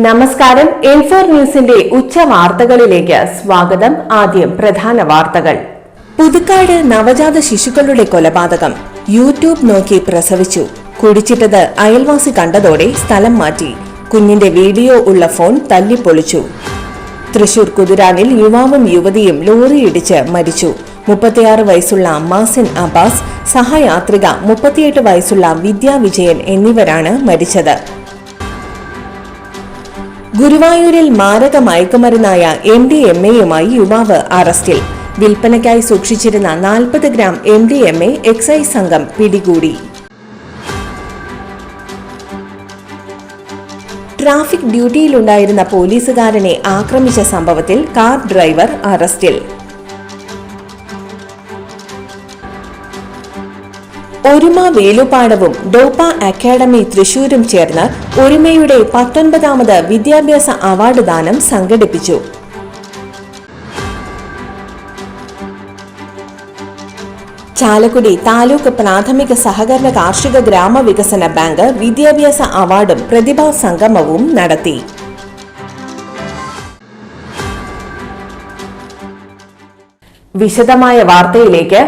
നമസ്കാരം. M4 ന്യൂസിന്റെ ഉച്ചവാർത്തകളിലേക്ക് സ്വാഗതം. ആദ്യം പ്രധാന വാർത്തകൾ. പുതുക്കാട് നവജാത ശിശുക്കളുടെ കൊലപാതകം. യൂട്യൂബ് നോക്കി പ്രസവിച്ചു. കുടിച്ചിട്ടത് അയൽവാസി കണ്ടതോടെ സ്ഥലം മാറ്റി. കുഞ്ഞിന്റെ വീഡിയോ ഉള്ള ഫോൺ തല്ലിപ്പൊളിച്ചു. തൃശൂർ കുതിരാനിൽ യുവാവും യുവതിയും ലോറിയിടിച്ച് മരിച്ചു. 36 വയസ്സുള്ള മാസിൻ അബ്ബാസ്, സഹയാത്രിക 38 വയസ്സുള്ള വിദ്യാ വിജയൻ എന്നിവരാണ് മരിച്ചത്. ഗുരുവായൂരിൽ മാരക മയക്കുമരുന്നായ MDMA-യുമായി യുവാവ് അറസ്റ്റിൽ. വിൽപ്പനയ്ക്കായി സൂക്ഷിച്ചിരുന്ന 40 ഗ്രാം MDMA എക്സൈസ് സംഘം പിടികൂടി. ട്രാഫിക് ഡ്യൂട്ടിയിലുണ്ടായിരുന്ന പോലീസുകാരനെ ആക്രമിച്ച സംഭവത്തിൽ കാർ ഡ്രൈവർ അറസ്റ്റിൽ. ഒരുമ വേലുപാടവും ഡോപ്പ അക്കാദമി തൃശൂരും ചേർന്ന് ഒരുമയുടെ 19ാമത് വിദ്യാഭ്യാസ അവാർഡ് ദാനം സംഘടിപ്പിച്ചു. ചാലക്കുടി താലൂക്ക് പ്രാഥമിക സഹകരണ കാർഷിക ഗ്രാമവികസന ബാങ്ക് വിദ്യാഭ്യാസ അവാർഡും പ്രതിഭാ സംഗമവും നടത്തി. വിശദമായ വാർത്തയിലേക്ക്.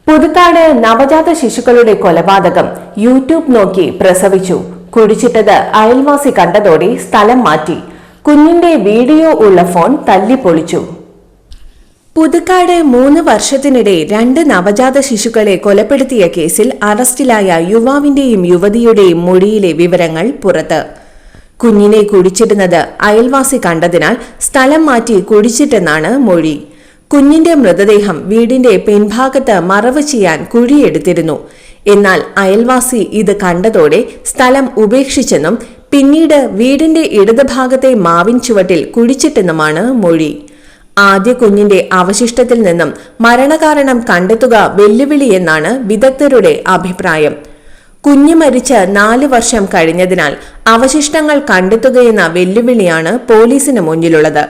പുതുക്കാട് നവജാത ശിശുക്കളുടെ കൊലപാതകം. യൂട്യൂബ് നോക്കി പ്രസവിച്ചു. കുടിച്ചിട്ടത് അയൽവാസി കണ്ടതോടെ സ്ഥലം മാറ്റി. കുഞ്ഞിന്റെ വീഡിയോ ഉള്ള ഫോൺ തല്ലിപ്പൊളിച്ചു. പുതുക്കാട് 3 വർഷത്തിനിടെ 2 നവജാത ശിശുക്കളെ കൊലപ്പെടുത്തിയ കേസിൽ അറസ്റ്റിലായ യുവാവിന്റെയും യുവതിയുടെയും മൊഴിയിലെ വിവരങ്ങൾ പുറത്ത്. കുഞ്ഞിനെ കുടിച്ചിടുന്നത് അയൽവാസി കണ്ടതിനാൽ സ്ഥലം മാറ്റി കുടിച്ചിട്ടെന്നാണ് മൊഴി. കുഞ്ഞിന്റെ മൃതദേഹം വീടിന്റെ പിൻഭാഗത്ത് മറവ് ചെയ്യാൻ കുഴിയെടുത്തിരുന്നു. എന്നാൽ അയൽവാസി ഇത് കണ്ടതോടെ സ്ഥലം ഉപേക്ഷിച്ചെന്നും പിന്നീട് വീടിന്റെ ഇടതുഭാഗത്തെ മാവിൻ ചുവട്ടിൽ കുഴിച്ചിട്ടെന്നുമാണ് മൊഴി. ആദ്യ കുഞ്ഞിന്റെ അവശിഷ്ടത്തിൽ നിന്നും മരണകാരണം കണ്ടെത്തുക വെല്ലുവിളിയെന്നാണ് വിദഗ്ധരുടെ അഭിപ്രായം. കുഞ്ഞ് മരിച്ച് 4 വർഷം കഴിഞ്ഞതിനാൽ അവശിഷ്ടങ്ങൾ കണ്ടെത്തുകയെന്ന വെല്ലുവിളിയാണ് പോലീസിന് മുന്നിലുള്ളത്.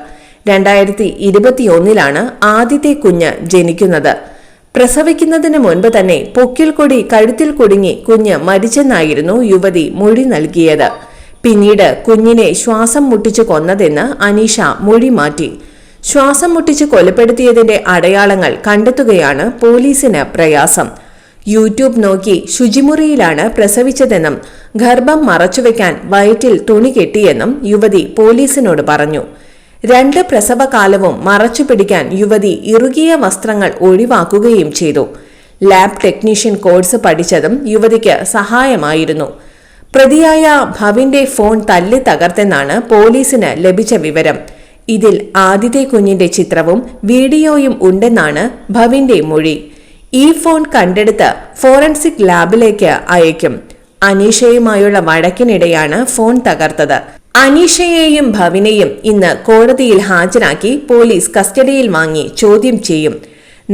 2021 ആദ്യത്തെ കുഞ്ഞ് ജനിക്കുന്നത്. പ്രസവിക്കുന്നതിന് മുൻപ് തന്നെ പൊക്കിൽ കൊടി കഴുത്തിൽ കുടുങ്ങി കുഞ്ഞ് മരിച്ചെന്നായിരുന്നു യുവതി മൊഴി നൽകിയത്. പിന്നീട് കുഞ്ഞിനെ ശ്വാസം മുട്ടിച്ചു കൊന്നതെന്ന് അനീഷ മൊഴി മാറ്റി. ശ്വാസം മുട്ടിച്ച് കൊലപ്പെടുത്തിയതിന്റെ അടയാളങ്ങൾ കണ്ടെത്തുകയാണ് പോലീസിന് പ്രയാസം. യൂട്യൂബ് നോക്കി ശുചിമുറിയിലാണ് പ്രസവിച്ചതെന്നും ഗർഭം മറച്ചുവെക്കാൻ വയറ്റിൽ തുണി കെട്ടിയെന്നും യുവതി പോലീസിനോട് പറഞ്ഞു. 2 പ്രസവകാലവും മറച്ചുപിടിക്കാൻ യുവതി ഇറുകിയ വസ്ത്രങ്ങൾ ഒഴിവാക്കുകയും ചെയ്തു. ലാബ് ടെക്നീഷ്യൻ കോഴ്സ് പഠിച്ചതും യുവതിക്ക് സഹായമായിരുന്നു. പ്രതിയായ ഭവിന്റെ ഫോൺ തല്ലി തകർത്തെന്നാണ് പോലീസിന് ലഭിച്ച വിവരം. ഇതിൽ ആദ്യത്തെ കുഞ്ഞിന്റെ ചിത്രവും വീഡിയോയും ഉണ്ടെന്നാണ് ഭവിന്റെ മൊഴി. ഈ ഫോൺ കണ്ടെടുത്ത് ഫോറൻസിക് ലാബിലേക്ക് അയക്കും. അനീഷയുമായുള്ള വഴക്കിനിടെയാണ് ഫോൺ തകർത്തത്. അനീഷയെയും ഭവിനെയും ഇന്ന് കോടതിയിൽ ഹാജരാക്കി പോലീസ് കസ്റ്റഡിയിൽ വാങ്ങി ചോദ്യം ചെയ്യും.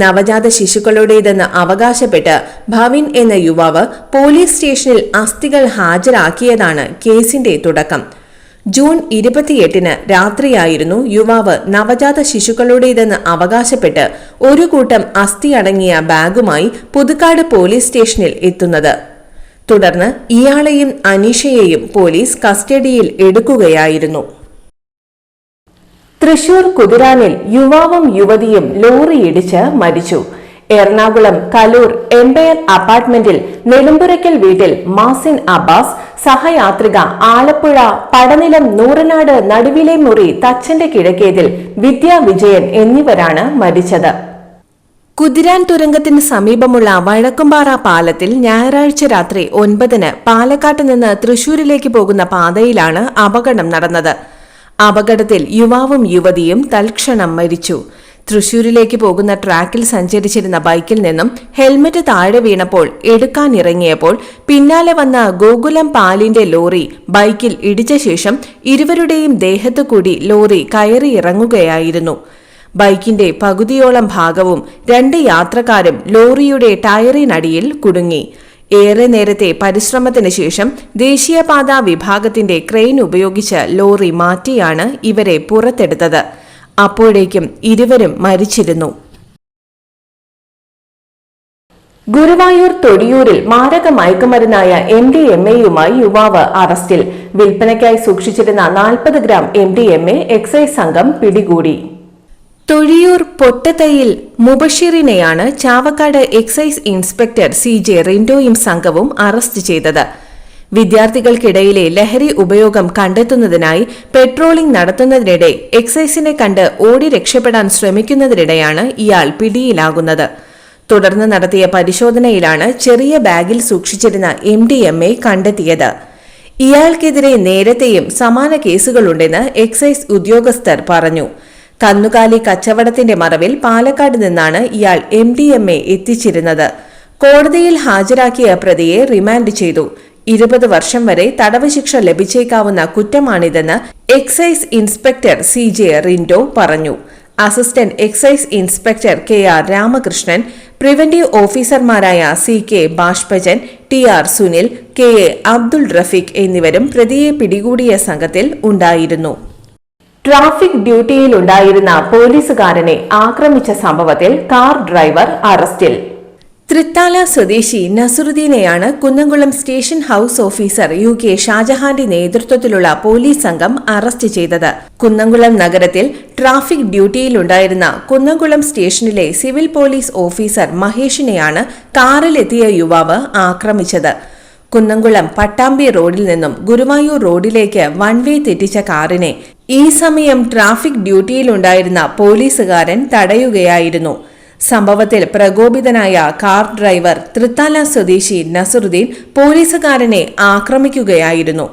നവജാത ശിശുക്കളുടേതെന്ന് അവകാശപ്പെട്ട് ഭവിൻ എന്ന യുവാവ് പോലീസ് സ്റ്റേഷനിൽ അസ്ഥികൾ ഹാജരാക്കിയതാണ് കേസിന്റെ തുടക്കം. ജൂൺ 28 രാത്രിയായിരുന്നു യുവാവ് നവജാത ശിശുക്കളുടേതെന്ന് അവകാശപ്പെട്ട് ഒരു കൂട്ടം അസ്ഥി അടങ്ങിയ ബാഗുമായി പുതുക്കാട് പോലീസ് സ്റ്റേഷനിൽ എത്തുന്നത്. തുടർന്ന് ഇയാളെയും അനീഷയെയും പോലീസ് കസ്റ്റഡിയിൽ എടുക്കുകയായിരുന്നു. തൃശൂർ കുതിരാനിൽ യുവാവും യുവതിയും ലോറിയിടിച്ച് മരിച്ചു. എറണാകുളം കലൂർ എംപയർ അപ്പാർട്ട്മെന്റിൽ നെടുമ്പുരയ്ക്കൽ വീട്ടിൽ മാസിൻ അബ്ബാസ്, സഹയാത്രിക ആലപ്പുഴ പടനിലം നൂറനാട് നടുവിലെ മുറി തച്ചന്റെ കിഴക്കേതിൽ വിദ്യാ വിജയൻ എന്നിവരാണ് മരിച്ചത്. കുതിരാൻ തുരങ്കത്തിന് സമീപമുള്ള വഴക്കുംപാറ പാലത്തിൽ ഞായറാഴ്ച രാത്രി 9 പാലക്കാട്ട് നിന്ന് തൃശൂരിലേക്ക് പോകുന്ന പാതയിലാണ് അപകടം നടന്നത്. അപകടത്തിൽ യുവാവും യുവതിയും തൽക്ഷണം മരിച്ചു. തൃശൂരിലേക്ക് പോകുന്ന ട്രാക്കിൽ സഞ്ചരിച്ചിരുന്ന ബൈക്കിൽ നിന്നും ഹെൽമറ്റ് താഴെ വീണപ്പോൾ എടുക്കാനിറങ്ങിയപ്പോൾ പിന്നാലെ വന്ന ഗോകുലം പാലിന്റെ ലോറി ബൈക്കിൽ ഇടിച്ച ശേഷം ഇരുവരുടെയും ദേഹത്തു കൂടി ലോറി കയറിയിറങ്ങുകയായിരുന്നു. ബൈക്കിന്റെ പകുതിയോളം ഭാഗവും 2 യാത്രക്കാരും ലോറിയുടെ ടയറിനടിയിൽ കുടുങ്ങി. ഏറെ നേരത്തെ പരിശ്രമത്തിന് ശേഷം ദേശീയപാത വിഭാഗത്തിന്റെ ക്രെയിൻ ഉപയോഗിച്ച് ലോറി മാറ്റിയാണ് ഇവരെ പുറത്തെടുത്തത്. അപ്പോഴേക്കും ഇരുവരും മരിച്ചിരുന്നു. ഗുരുവായൂർ തൊടിയൂരിൽ മാരക മയക്കുമരുന്നായ MDMA-യുമായി യുവാവ് അറസ്റ്റിൽ. വിൽപ്പനയ്ക്കായി സൂക്ഷിച്ചിരുന്ന 40 ഗ്രാം MDMA എക്സൈസ് സംഘം പിടികൂടി. തൊഴിയൂർ പൊട്ടത്തയിൽ മുബഷിറിനെയാണ് ചാവക്കാട് എക്സൈസ് ഇൻസ്പെക്ടർ CJ റിൻഡോയും സംഘവും അറസ്റ്റ് ചെയ്തത്. വിദ്യാർത്ഥികൾക്കിടയിലെ ലഹരി ഉപയോഗം കണ്ടെത്തുന്നതിനായി പെട്രോളിംഗ് നടത്തുന്നതിനിടെ എക്സൈസിനെ കണ്ട് ഓടി രക്ഷപ്പെടാൻ ശ്രമിക്കുന്നതിനിടെയാണ് ഇയാൾ പിടിയിലാകുന്നത്. തുടർന്ന് നടത്തിയ പരിശോധനയിലാണ് ചെറിയ ബാഗിൽ സൂക്ഷിച്ചിരുന്ന MDMA കണ്ടെത്തിയത്. ഇയാൾക്കെതിരെ നേരത്തെയും സമാന കേസുകളുണ്ടെന്ന് എക്സൈസ് ഉദ്യോഗസ്ഥർ പറഞ്ഞു. കന്നുകാലി കച്ചവടത്തിന്റെ മറവിൽ പാലക്കാട് നിന്നാണ് ഇയാൾ MDMA എത്തിച്ചിരുന്നത്. കോടതിയിൽ ഹാജരാക്കിയ പ്രതിയെ റിമാൻഡ് ചെയ്തു. 20 വർഷം വരെ തടവ് ശിക്ഷ ലഭിച്ചേക്കാവുന്ന കുറ്റമാണിതെന്ന് എക്സൈസ് ഇൻസ്പെക്ടർ CJ റിൻഡോ പറഞ്ഞു. Assistant excise inspector KR Ramakrishnan, preventive ഓഫീസർമാരായ CK Bashpajan, TR Sunil, KA Abdul Rafeeq എന്നിവരും പ്രതിയെ പിടികൂടിയ സംഘത്തിൽ ഉണ്ടായിരുന്നു. ട്രാഫിക് ഡ്യൂട്ടിയിലുണ്ടായിരുന്ന പോലീസുകാരനെ ആക്രമിച്ച സംഭവത്തിൽ കാർ ഡ്രൈവർ അറസ്റ്റിൽ. തൃത്താല സ്വദേശി നസറുദ്ദീനെയാണ് Kunnamkulam station house officer UK ഷാജഹാന്റെ നേതൃത്വത്തിലുള്ള പോലീസ് സംഘം അറസ്റ്റ് ചെയ്തത്. കുന്നംകുളം നഗരത്തിൽ ട്രാഫിക് ഡ്യൂട്ടിയിലുണ്ടായിരുന്ന കുന്നംകുളം സ്റ്റേഷനിലെ സിവിൽ പോലീസ് ഓഫീസർ മഹേഷിനെയാണ് കാറിലെത്തിയ യുവാവ് ആക്രമിച്ചത്. കുന്നംകുളം പട്ടാമ്പി റോഡിൽ നിന്നും ഗുരുവായൂർ റോഡിലേക്ക് വൺ വേ തെറ്റിച്ച കാറിനെ ഈ സമയം ട്രാഫിക് ഡ്യൂട്ടിയിലുണ്ടായിരുന്ന പോലീസുകാരൻ തടയുകയായിരുന്നു. സംഭവത്തിൽ പ്രകോപിതനായ കാർ ഡ്രൈവർ തൃത്താല സ്വദേശി നസറുദ്ദീൻ പോലീസുകാരനെ ആക്രമിക്കുകയായിരുന്നു.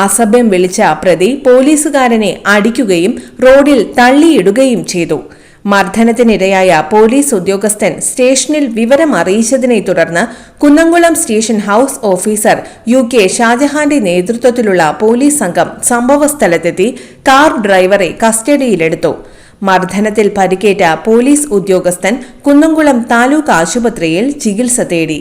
അസഭ്യം വിളിച്ച പ്രതി പോലീസുകാരനെ അടിക്കുകയും റോഡിൽ തള്ളിയിടുകയും ചെയ്തു. മർദ്ദനത്തിനിരയായ പോലീസ് ഉദ്യോഗസ്ഥൻ സ്റ്റേഷനിൽ വിവരം അറിയിച്ചതിനെ തുടർന്ന് Kunnamkulam station house officer UK ഷാജഹാന്റെ നേതൃത്വത്തിലുള്ള പോലീസ് സംഘം സംഭവസ്ഥലത്തെത്തി കാർ ഡ്രൈവറെ കസ്റ്റഡിയിലെടുത്തു. മർദ്ദനത്തിൽ പരിക്കേറ്റ പോലീസ് ഉദ്യോഗസ്ഥൻ കുന്നംകുളം താലൂക്ക് ആശുപത്രിയിൽ ചികിത്സ തേടി.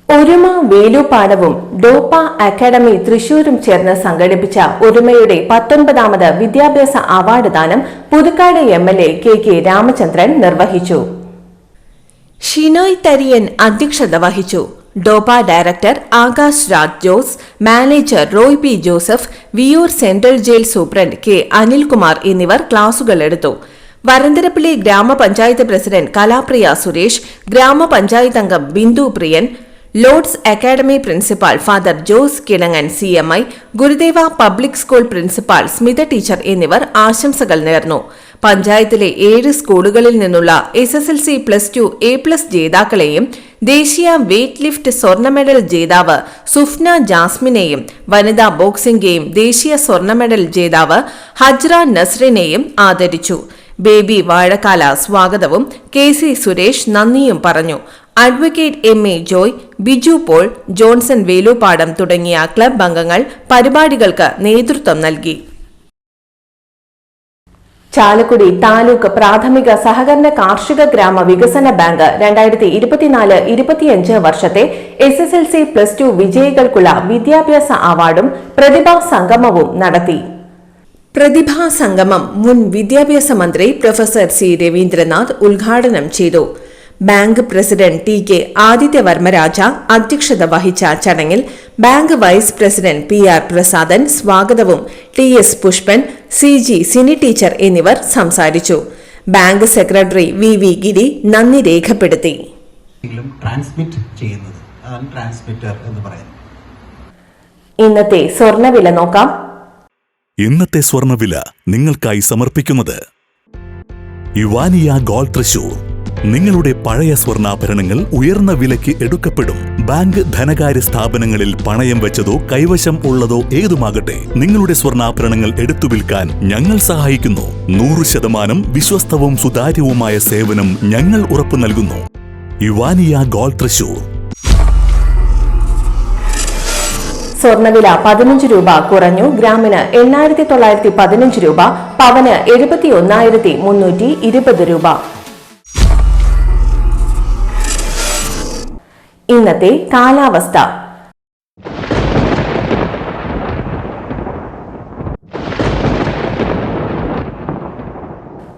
ഒരുമ വേലുപ്പാടവും ഡോപ്പ അക്കാദമി തൃശൂരും ചേർന്ന് സംഘടിപ്പിച്ച ഒരുമയുടെ 19ാമത് വിദ്യാഭ്യാസ അവാർഡ് ദാനം പുതുക്കാട് MLA KK രാമചന്ദ്രൻ നിർവഹിച്ചു. ഷിനോയ് തരിയൻ അധ്യക്ഷത വഹിച്ചു. ഡോപ്പ director Akash Raj Jose, manager Roy P Joseph, Viyyur central jail superintendent K Anilkumar എന്നിവർ ക്ലാസുകളെടുത്തു. വരന്തരപ്പള്ളി ഗ്രാമപഞ്ചായത്ത് പ്രസിഡന്റ് കലാപ്രിയ സുരേഷ്, ഗ്രാമപഞ്ചായത്ത് അംഗം Bindu Priyan, Lords Academy principal father Jose Kilangan CMI, Gurudeva Public School principal Smitha teacher എന്നിവർ ആശംസകൾ നേർന്നു. പഞ്ചായത്തിലെ 7 സ്കൂളുകളിൽ നിന്നുള്ള SSLC +2 A+ ജേതാക്കളെയും ദേശീയ വെയ്റ്റ് ലിഫ്റ്റ് സ്വർണ്ണ മെഡൽ ജേതാവ് സുഫ്ന ജാസ്മിനെയും വനിതാ ബോക്സിംഗ് ഗെയിം ദേശീയ സ്വർണ്ണ മെഡൽ ജേതാവ് ഹജ്ര നസ്രിനെയും ആദരിച്ചു. ബേബി വാഴക്കാല സ്വാഗതവും KC സുരേഷ് നന്ദിയും പറഞ്ഞു. അഡ്വക്കേറ്റ് MA ജോയ്, ബിജു പോൾ, ജോൺസൺ വേലുപാടം തുടങ്ങിയ ക്ലബ് അംഗങ്ങൾ പരിപാടികൾക്ക് നേതൃത്വം നൽകി. ചാലക്കുടി താലൂക്ക് പ്രാഥമിക സഹകരണ കാർഷിക ഗ്രാമ വികസന ബാങ്ക് 2024-25 വർഷത്തെ SSLC +2 വിജയികൾക്കുള്ള വിദ്യാഭ്യാസ അവാർഡും പ്രതിഭാ സംഗമവും നടത്തി. പ്രതിഭാ സംഗമം മുൻ വിദ്യാഭ്യാസ മന്ത്രി പ്രൊഫസർ C രവീന്ദ്രനാഥ് ഉദ്ഘാടനം ചെയ്തു. ബാങ്ക് പ്രസിഡന്റ് TK ആദിത്യവർമ്മരാജ അധ്യക്ഷത വഹിച്ച ചടങ്ങിൽ bank vice president PR Prasadan സ്വാഗതവും TS Pushpan, CG Sini teacher എന്നിവർ സംസാരിച്ചു. ബാങ്ക് സെക്രട്ടറി VV ഗിരി നന്ദി രേഖപ്പെടുത്തി. ഇന്നത്തെ സ്വർണ്ണവില നോക്കാം. ഇന്നത്തെ സ്വർണ്ണവില നിങ്ങൾക്കായി സമർപ്പിക്കുന്നത് ഇവാനിയ ഗോൾഡ് തൃശൂർ. നിങ്ങളുടെ പഴയ സ്വർണ്ണാഭരണങ്ങൾ ഉയർന്ന വിലയ്ക്ക് എടുക്കപ്പെടും. ബാങ്ക്, ധനകാര്യ സ്ഥാപനങ്ങളിൽ പണയം വെച്ചതോ കൈവശം ഉള്ളതോ ഏതുമാകട്ടെ, നിങ്ങളുടെ സ്വർണ്ണാഭരണങ്ങൾ എടുത്തു വിൽക്കാൻ ഞങ്ങൾ സഹായിക്കുന്നു. 100% വിശ്വസ്തവും സുതാര്യവുമായ സേവനം ഞങ്ങൾ ഉറപ്പു നൽകുന്നു. ഇവാനിയ ഗോൾഡ് തൃശൂർ. സ്വർണ്ണവില 15 രൂപ കുറഞ്ഞു. ഗ്രാമിന് 8,915 രൂപ, പവന് 71,320 രൂപ. ഇന്നത്തെ കാലാവസ്ഥ.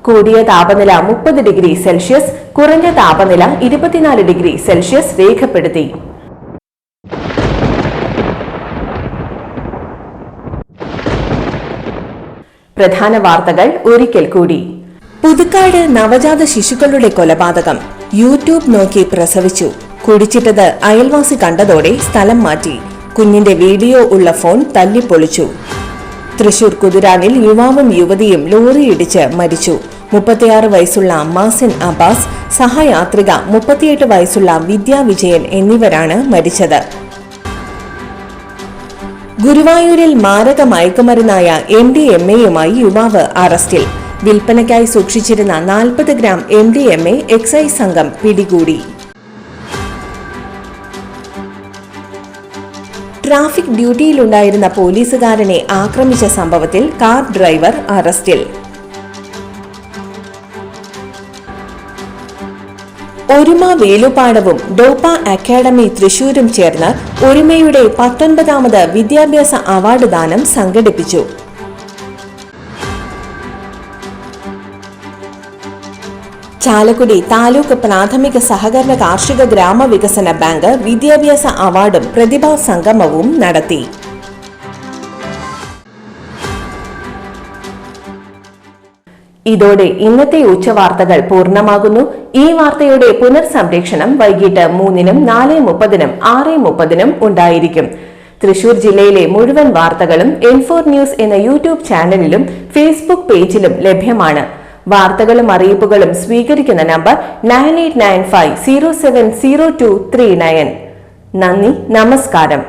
കൂടിയ താപനില 30 ഡിഗ്രി സെൽഷ്യസ്, കുറഞ്ഞ താപനില 24 ഡിഗ്രി സെൽഷ്യസ് രേഖപ്പെടുത്തി. പ്രധാന വാർത്തകൾ ഒരിക്കൽ കൂടി. പുതുക്കാട് നവജാത ശിശുക്കളുടെ കൊലപാതകം. യൂട്യൂബ് നോക്കി പ്രസവിച്ചു. കുടിച്ചിട്ടത് അയൽവാസി കണ്ടതോടെ സ്ഥലം മാറ്റി. കുഞ്ഞിന്റെ വീഡിയോ ഉള്ള ഫോൺ തല്ലിപ്പൊളിച്ചു. തൃശൂർ കുതിരാനിൽ യുവാവും യുവതിയും ലോറിയിടിച്ച് മരിച്ചു. 36 വയസ്സുള്ള മാസിൻ അബ്ബാസ്, സഹയാത്രിക 38 വയസ്സുള്ള വിദ്യാ വിജയൻ എന്നിവരാണ് മരിച്ചത്. ഗുരുവായൂരിൽ മാരക മയക്കുമരുന്നായ MDMA-യുമായി യുവാവ് അറസ്റ്റിൽ. വിൽപ്പനയ്ക്കായി സൂക്ഷിച്ചിരുന്ന 40 ഗ്രാം MDMA എക്സൈസ് സംഘം പിടികൂടി. ട്രാഫിക് ഡ്യൂട്ടിയിലുണ്ടായിരുന്ന പോലീസുകാരനെ ആക്രമിച്ച സംഭവത്തിൽ കാർ ഡ്രൈവർ അറസ്റ്റിൽ. ഒരുമ വേലുപാടവും ഡോപ്പ അക്കാദമി തൃശൂരും ചേർന്ന് ഒരുമയുടെ 19ാമത് വിദ്യാഭ്യാസ അവാർഡ് ദാനം സംഘടിപ്പിച്ചു. ചാലക്കുടി താലൂക്ക് പ്രാഥമിക സഹകരണ കാർഷിക ഗ്രാമവികസന ബാങ്ക് വിദ്യാഭ്യാസ അവാർഡും പ്രതിഭാ സംഗമവും നടത്തി. ഇതോടെ ഇന്നത്തെ ഉച്ചവാർത്തകൾ പൂർണ്ണമാകുന്നു. ഈ വാർത്തയുടെ പുനർസംപ്രേഷണം വൈകിട്ട് 3-നും 4:30-നും 6:30-നും ഉണ്ടായിരിക്കും. തൃശൂർ ജില്ലയിലെ മുഴുവൻ വാർത്തകളും N4 ന്യൂസ് എന്ന യൂട്യൂബ് ചാനലിലും ഫേസ്ബുക്ക് പേജിലും ലഭ്യമാണ്. വാർത്തകളും അറിയിപ്പുകളും സ്വീകരിക്കുന്ന നമ്പർ 9895070239. നന്ദി, നമസ്കാരം.